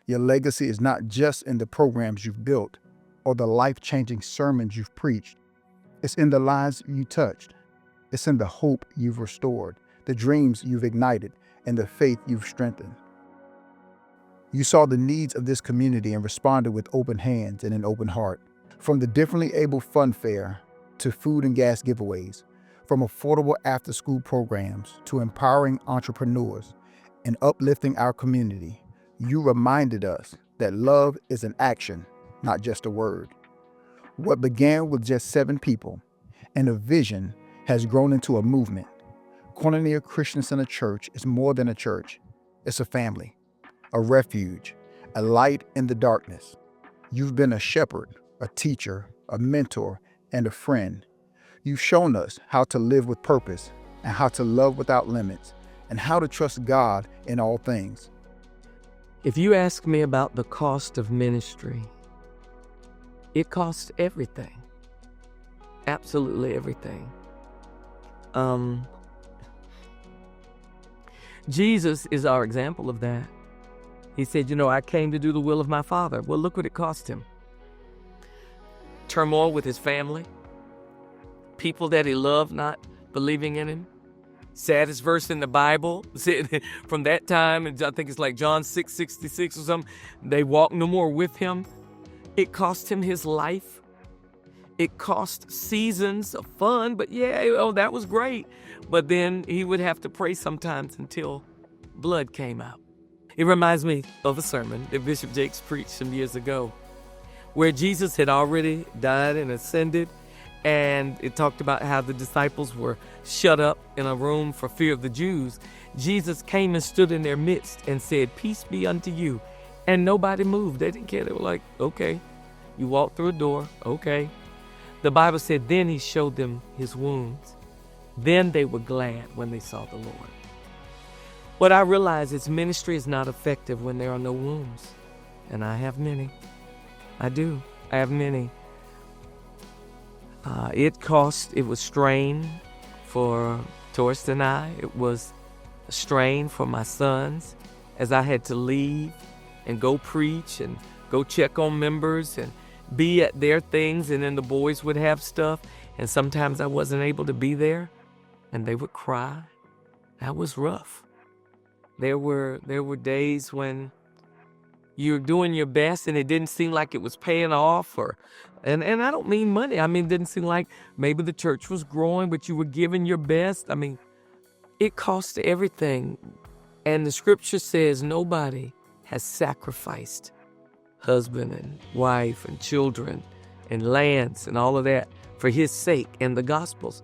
Your legacy is not just in the programs you've built or the life-changing sermons you've preached. It's in the lives you touched. It's in the hope you've restored, the dreams you've ignited, and the faith you've strengthened. You saw the needs of this community and responded with open hands and an open heart. From the differently able fun fair to food and gas giveaways, from affordable after-school programs to empowering entrepreneurs and uplifting our community, you reminded us that love is an action, not just a word. What began with just 7 people and a vision has grown into a movement. Koinonia Christian Center Church is more than a church. It's a family, a refuge, a light in the darkness. You've been a shepherd, a teacher, a mentor, and a friend. You've shown us how to live with purpose and how to love without limits and how to trust God in all things. If you ask me about the cost of ministry, it costs everything. Absolutely everything. Jesus is our example of that. He said, I came to do the will of my Father. Well, look what it cost him. Turmoil with his family. People that he loved not believing in him. Saddest verse in the Bible. From that time, and I think it's like John 6:66 or something. They walked no more with him. It cost him his life. It cost seasons of fun, but that was great. But then he would have to pray sometimes until blood came out. It reminds me of a sermon that Bishop Jakes preached some years ago, where Jesus had already died and ascended, and it talked about how the disciples were shut up in a room for fear of the Jews. Jesus came and stood in their midst and said, "Peace be unto you." And nobody moved. They didn't care. They were like, okay. You walked through a door, okay. The Bible said then he showed them his wounds. Then they were glad when they saw the Lord. What I realize is ministry is not effective when there are no wounds. And I have many. I do. I have many. It was strain for Torst and I. It was a strain for my sons as I had to leave and go preach and go check on members and be at their things, and then the boys would have stuff, and sometimes I wasn't able to be there, and they would cry. That was rough. There were days when you're doing your best and it didn't seem like it was paying off, and I don't mean money. I mean, it didn't seem like maybe the church was growing, but you were giving your best. I mean, it cost everything. And the scripture says nobody has sacrificed husband and wife and children and lands and all of that for his sake and the gospels.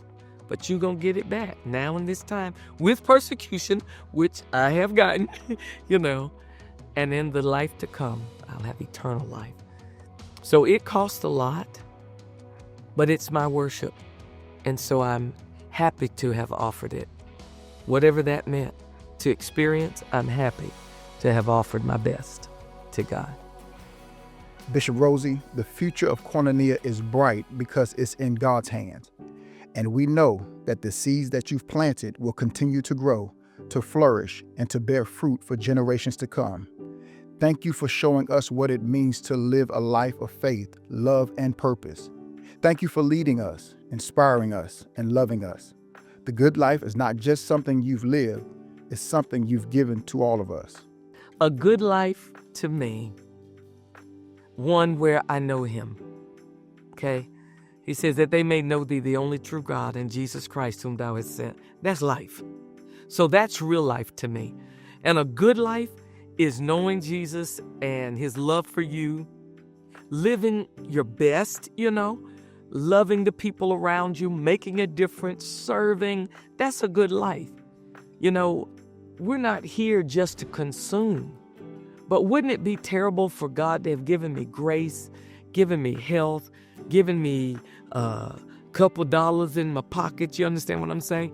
But you're going to get it back now in this time with persecution, which I have gotten, and in the life to come, I'll have eternal life. So it costs a lot, but it's my worship. And so I'm happy to have offered it. Whatever that meant to experience, I'm happy to have offered my best to God. Bishop Rosie, the future of Koinonia is bright because it's in God's hands. And we know that the seeds that you've planted will continue to grow, to flourish, and to bear fruit for generations to come. Thank you for showing us what it means to live a life of faith, love, and purpose. Thank you for leading us, inspiring us, and loving us. The good life is not just something you've lived, it's something you've given to all of us. A good life to me, one where I know him, okay? He says that they may know thee, the only true God, and Jesus Christ whom thou hast sent. That's life. So that's real life to me. And a good life is knowing Jesus and his love for you, living your best, loving the people around you, making a difference, serving. That's a good life. We're not here just to consume. But wouldn't it be terrible for God to have given me grace, given me health, given me a couple dollars in my pocket, you understand what I'm saying?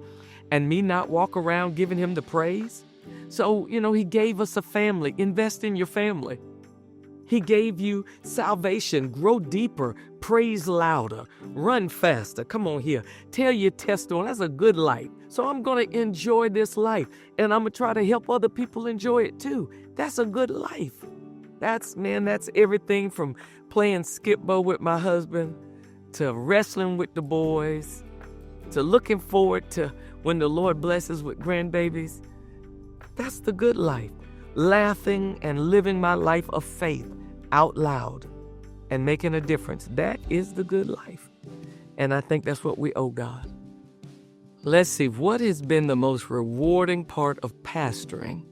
And me not walk around giving him the praise? So, he gave us a family. Invest in your family. He gave you salvation. Grow deeper. Praise louder. Run faster. Come on here. Tell your testimony. That's a good life. So I'm going to enjoy this life. And I'm going to try to help other people enjoy it too. That's a good life. That's everything from playing skip-bo with my husband to wrestling with the boys to looking forward to when the Lord blesses with grandbabies. That's the good life. Laughing and living my life of faith out loud and making a difference. That is the good life. And I think that's what we owe God. Let's see, what has been the most rewarding part of pastoring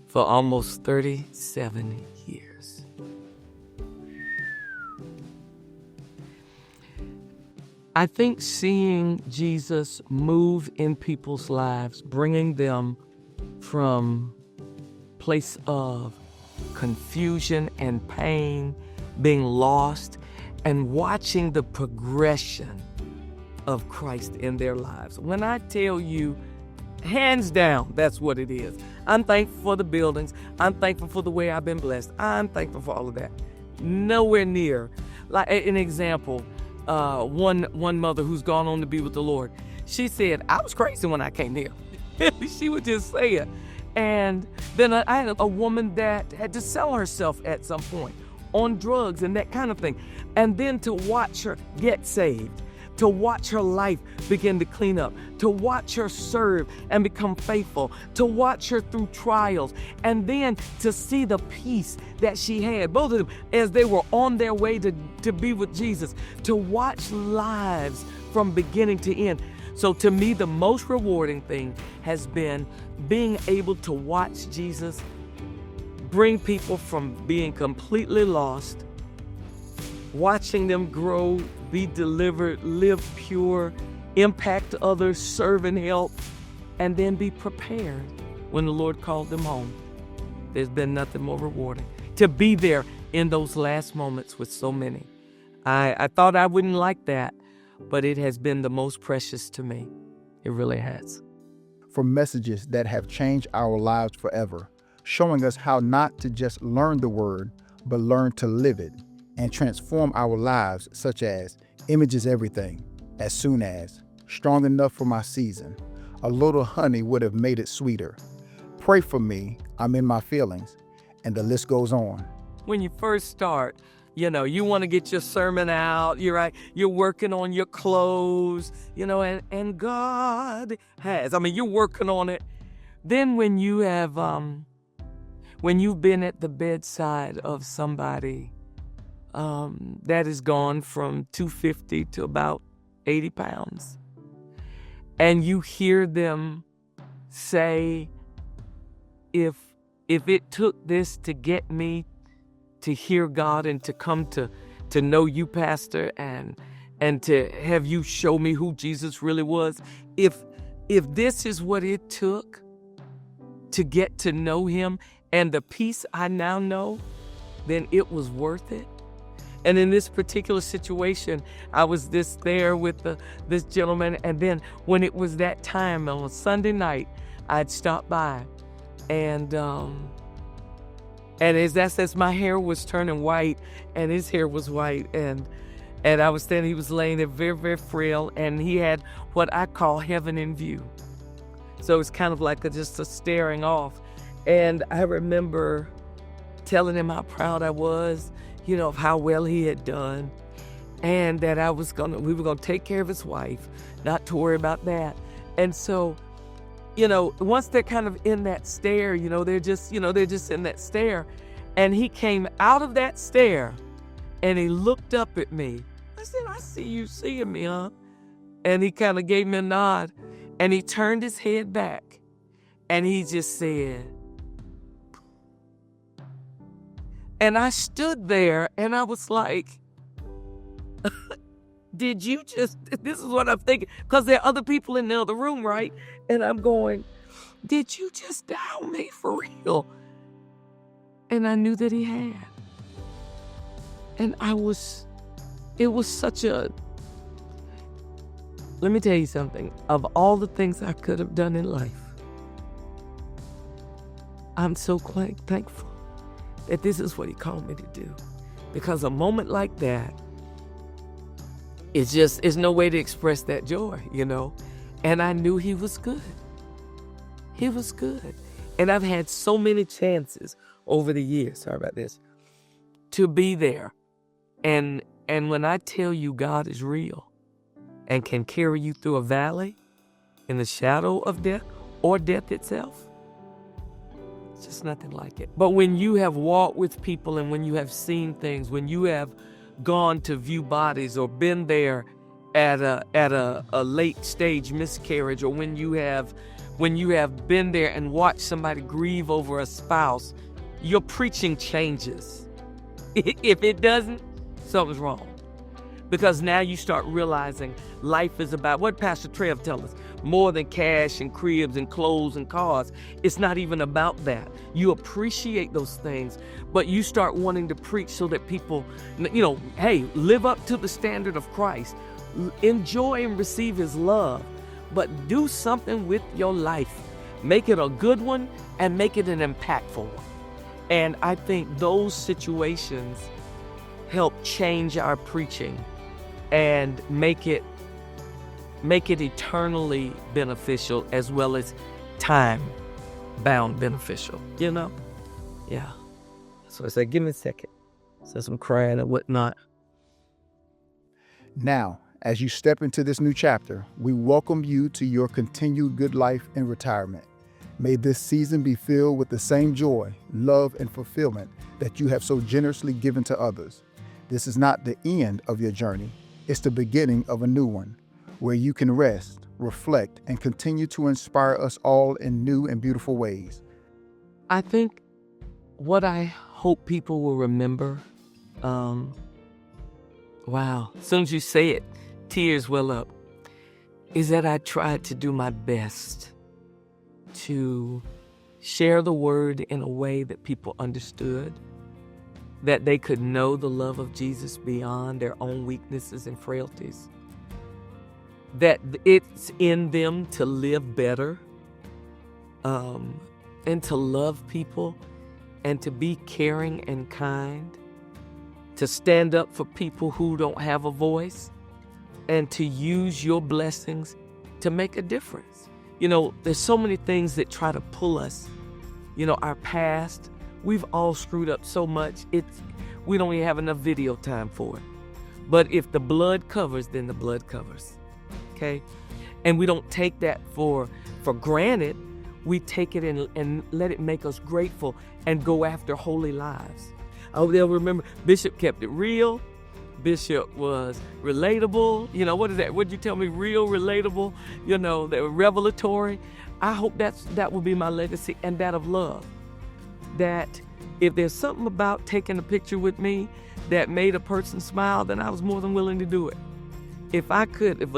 for almost 37 years? I think seeing Jesus move in people's lives, bringing them from place of confusion and pain, being lost, and watching the progression of Christ in their lives. When I tell you, hands down, that's what it is. I'm thankful for the buildings. I'm thankful for the way I've been blessed. I'm thankful for all of that. Nowhere near. Like an example, one mother who's gone on to be with the Lord, she said, I was crazy when I came here. She would just say it. And then I had a woman that had to sell herself at some point on drugs and that kind of thing. And then to watch her get saved, to watch her life begin to clean up, to watch her serve and become faithful, to watch her through trials, and then to see the peace that she had, both of them, as they were on their way to be with Jesus, to watch lives from beginning to end. So to me, the most rewarding thing has been being able to watch Jesus bring people from being completely lost, watching them grow, be delivered, live pure, impact others, serve and help, and then be prepared when the Lord called them home. There's been nothing more rewarding. To be there in those last moments with so many. I thought I wouldn't like that, but it has been the most precious to me. It really has. For messages that have changed our lives forever, showing us how not to just learn the word, but learn to live it and transform our lives, such as Image is Everything, As Soon As, Strong Enough for My Season, A Little Honey Would Have Made It Sweeter, Pray for Me, I'm in My Feelings, and the list goes on. When you first start, you want to get your sermon out, you're working on your clothes, and God has, you're working on it. Then when you have, when you've been at the bedside of somebody that has gone from 250 to about 80 pounds, and you hear them say, if it took this to get me to hear God and to come to know you, Pastor, and to have you show me who Jesus really was, if this is what it took to get to know him and the peace I now know, then it was worth it. And in this particular situation, I was there with this gentleman, and then when it was that time on a Sunday night, I'd stop by, and as my hair was turning white, and his hair was white, and I was standing, he was laying there very, very frail, and he had what I call heaven in view. So it's kind of like just a staring off. And I remember telling him how proud I was, of how well he had done, and that we were gonna take care of his wife, not to worry about that. And so, once they're kind of in that stare, they're just in that stare. And he came out of that stare and he looked up at me. I said, I see you seeing me, huh? And he kind of gave me a nod, and he turned his head back and he just said, and I stood there and I was like, this is what I'm thinking, because there are other people in the other room, right? And I'm going, did you just down me for real? And I knew that he had. And it was such a, let me tell you something, of all the things I could have done in life, I'm so thankful that this is what he called me to do. Because a moment like that, it's no way to express that joy, And I knew he was good. He was good. And I've had so many chances over the years, sorry about this, to be there. And when I tell you God is real and can carry you through a valley in the shadow of death or death itself, it's just nothing like it. But when you have walked with people and when you have seen things, when you have gone to view bodies or been there at a late stage miscarriage, or when you have been there and watched somebody grieve over a spouse, your preaching changes. If it doesn't, something's wrong. Because now you start realizing life is about, what Pastor Trev tells us, more than cash and cribs and clothes and cars. It's not even about that. You appreciate those things, but you start wanting to preach so that people, hey, live up to the standard of Christ. Enjoy and receive his love, but do something with your life. Make it a good one and make it an impactful one. And I think those situations help change our preaching and make it eternally beneficial as well as time-bound beneficial, Yeah. So I said, give me a second. Since I'm crying and whatnot. Now, as you step into this new chapter, we welcome you to your continued good life in retirement. May this season be filled with the same joy, love, and fulfillment that you have so generously given to others. This is not the end of your journey. It's the beginning of a new one, where you can rest, reflect, and continue to inspire us all in new and beautiful ways. I think what I hope people will remember, wow, as soon as you say it, tears well up, is that I tried to do my best to share the word in a way that people understood, that they could know the love of Jesus beyond their own weaknesses and frailties, that it's in them to live better, and to love people and to be caring and kind, to stand up for people who don't have a voice, and to use your blessings to make a difference. There's so many things that try to pull us, our past. We've all screwed up so much, we don't even have enough video time for it. But if the blood covers, then the blood covers, okay? And we don't take that for granted. We take it and let it make us grateful and go after holy lives. I hope they'll remember Bishop kept it real. Bishop was relatable. What is that? What'd you tell me? Real, relatable, they were revelatory. I hope that will be my legacy, and that of love. That if there's something about taking a picture with me that made a person smile, then I was more than willing to do it. If a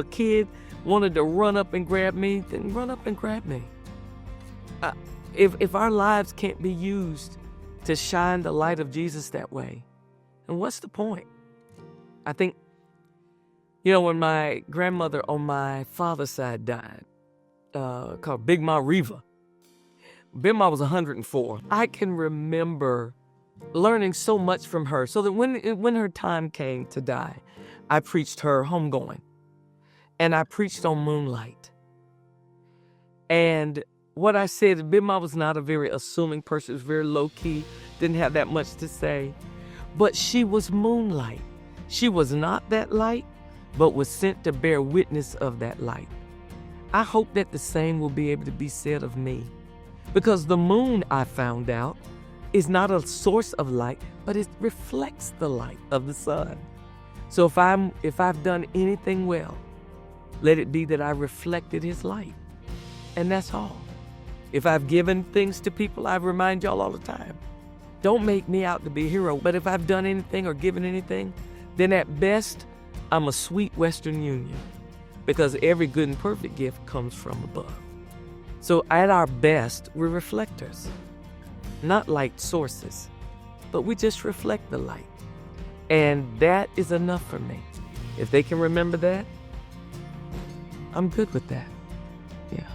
kid wanted to run up and grab me, then run up and grab me. If our lives can't be used to shine the light of Jesus that way, then what's the point? I think, when my grandmother on my father's side died, called Big Ma Reva, Big Ma was 104. I can remember learning so much from her, so that when her time came to die, I preached her homegoing, and I preached on moonlight. And what I said, Big Ma was not a very assuming person, was very low-key, didn't have that much to say, but she was moonlight. She was not that light, but was sent to bear witness of that light. I hope that the same will be able to be said of me, because the moon, I found out, is not a source of light, but it reflects the light of the sun. So if I've done anything well, let it be that I reflected his light. And that's all. If I've given things to people, I remind y'all all the time, don't make me out to be a hero. But if I've done anything or given anything, then at best, I'm a sweet Western Union, because every good and perfect gift comes from above. So at our best, we're reflectors, not light sources, but we just reflect the light. And that is enough for me. If they can remember that, I'm good with that. Yeah.